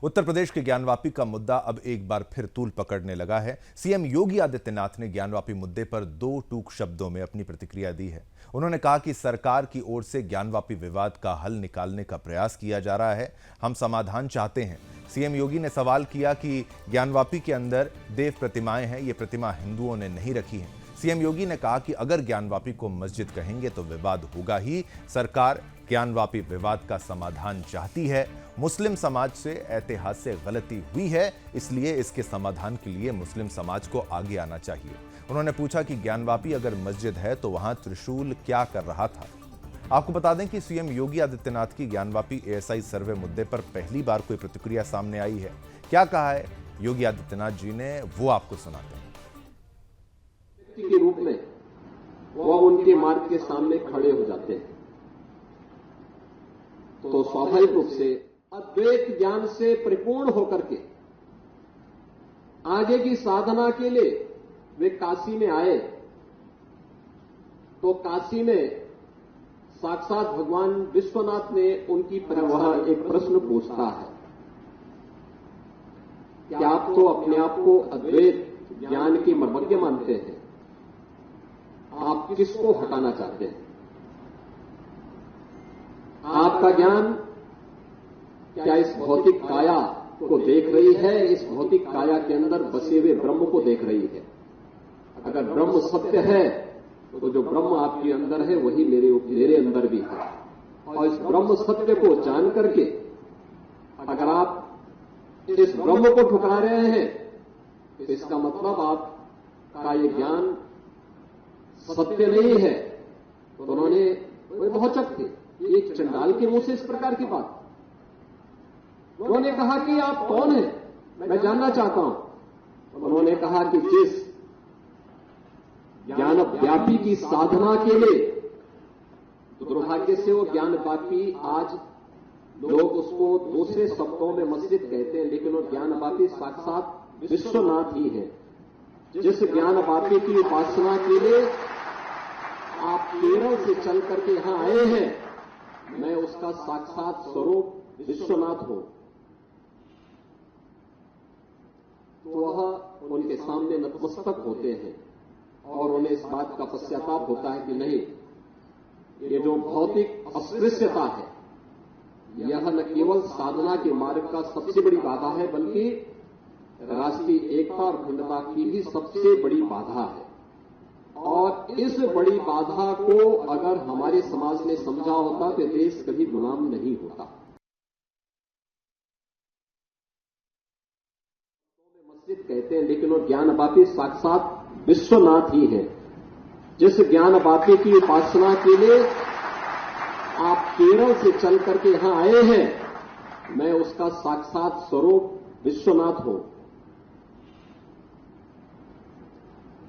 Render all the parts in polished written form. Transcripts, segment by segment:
उत्तर प्रदेश के ज्ञानवापी का मुद्दा अब एक बार फिर तूल पकड़ने लगा है। सीएम योगी आदित्यनाथ ने ज्ञानवापी मुद्दे पर दो टूक शब्दों में अपनी प्रतिक्रिया दी है। उन्होंने कहा कि सरकार की ओर से ज्ञानवापी विवाद का हल निकालने का प्रयास किया जा रहा है, हम समाधान चाहते हैं। सीएम योगी ने सवाल किया कि ज्ञानवापी के अंदर देव प्रतिमाएं हैं, ये प्रतिमा हिंदुओं ने नहीं रखी है। सीएम योगी ने कहा कि अगर ज्ञानवापी को मस्जिद कहेंगे तो विवाद होगा ही। सरकार ज्ञानवापी विवाद का समाधान चाहती है। मुस्लिम समाज से ऐतिहासिक गलती हुई है, इसलिए इसके समाधान के लिए मुस्लिम समाज को आगे आना चाहिए। उन्होंने पूछा कि ज्ञानवापी अगर मस्जिद है तो वहां त्रिशूल क्या कर रहा था। आपको बता दें कि सीएम योगी आदित्यनाथ की ज्ञानवापी एएसआई सर्वे मुद्दे पर पहली बार कोई प्रतिक्रिया सामने आई है। क्या कहा है योगी आदित्यनाथ जी ने, वो आपको सुनाते हैं। के रूप में वह उनके मार्ग के सामने खड़े हो जाते हैं तो स्वाभाविक रूप से अद्वैत ज्ञान से परिपूर्ण होकर के आगे की साधना के लिए वे काशी में आए तो काशी में साक्षात भगवान विश्वनाथ ने उनकी वह एक प्रश्न पूछता है कि आप तो अपने आप को अद्वैत ज्ञान के मर्मज्ञ मानते हैं, आप किसको हटाना चाहते हैं? आपका ज्ञान क्या इस भौतिक काया को देख रही है, इस भौतिक काया के अंदर बसे हुए ब्रह्म को देख रही है? अगर ब्रह्म सत्य है तो जो ब्रह्म आपके अंदर है वही मेरे अंदर भी है। और इस ब्रह्म सत्य को जान करके अगर आप इस ब्रह्म को ठुकरा रहे हैं तो इसका मतलब आपका ये ज्ञान सत्य नहीं है। तो उन्होंने वे बहुत चक थे, एक चंडाल के मुंह से इस प्रकार की बात। उन्होंने कहा कि आप कौन हैं, मैं जानना चाहता हूं। उन्होंने कहा कि जिस ज्ञान व्यापी की साधना के लिए, दुर्भाग्य से वो ज्ञान व्यापी आज लोग उसको दूसरे शब्दों में मस्जिद कहते हैं, लेकिन वो ज्ञान व्यापी साक्षात विश्वनाथ ही है। जिस ज्ञान व्यापी की उपासना के लिए आप केरल से चल करके यहां आए हैं, मैं उसका साक्षात स्वरूप विश्वनाथ हूं। तो वह उनके सामने नतमस्तक होते हैं और उन्हें इस बात का पश्चाताप होता है कि नहीं, ये जो भौतिक अस्पृश्यता है यह न केवल साधना के मार्ग का सबसे बड़ी बाधा है, बल्कि राष्ट्रीय एकता और अखंडता की भी सबसे बड़ी बाधा है। और इस बड़ी बाधा को अगर हमारे समाज ने समझा होता तो देश कभी गुलाम नहीं होता। मस्जिद कहते हैं, लेकिन वो ज्ञान व्यापी साक्षात विश्वनाथ ही है। जिस ज्ञान व्यापी की उपासना के लिए आप केरल से चल करके यहां आए हैं, मैं उसका साक्षात स्वरूप विश्वनाथ हूं।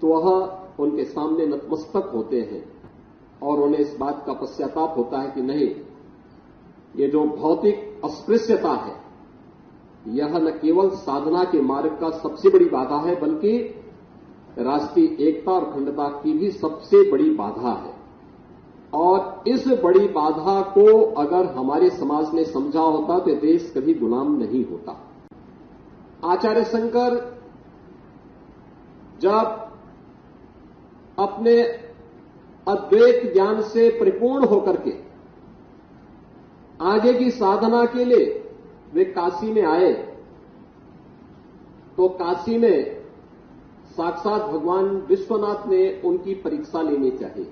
तो वह उनके सामने नतमस्तक होते हैं और उन्हें इस बात का पश्चाताप होता है कि नहीं, ये जो भौतिक अस्पृश्यता है यह न केवल साधना के मार्ग का सबसे बड़ी बाधा है, बल्कि राष्ट्रीय एकता और अखंडता की भी सबसे बड़ी बाधा है। और इस बड़ी बाधा को अगर हमारे समाज ने समझा होता तो देश कभी गुलाम नहीं होता। आचार्य शंकर जब अपने अद्वैत ज्ञान से परिपूर्ण होकर के आगे की साधना के लिए वे काशी में आए तो काशी में साक्षात भगवान विश्वनाथ ने उनकी परीक्षा लेनी चाहिए।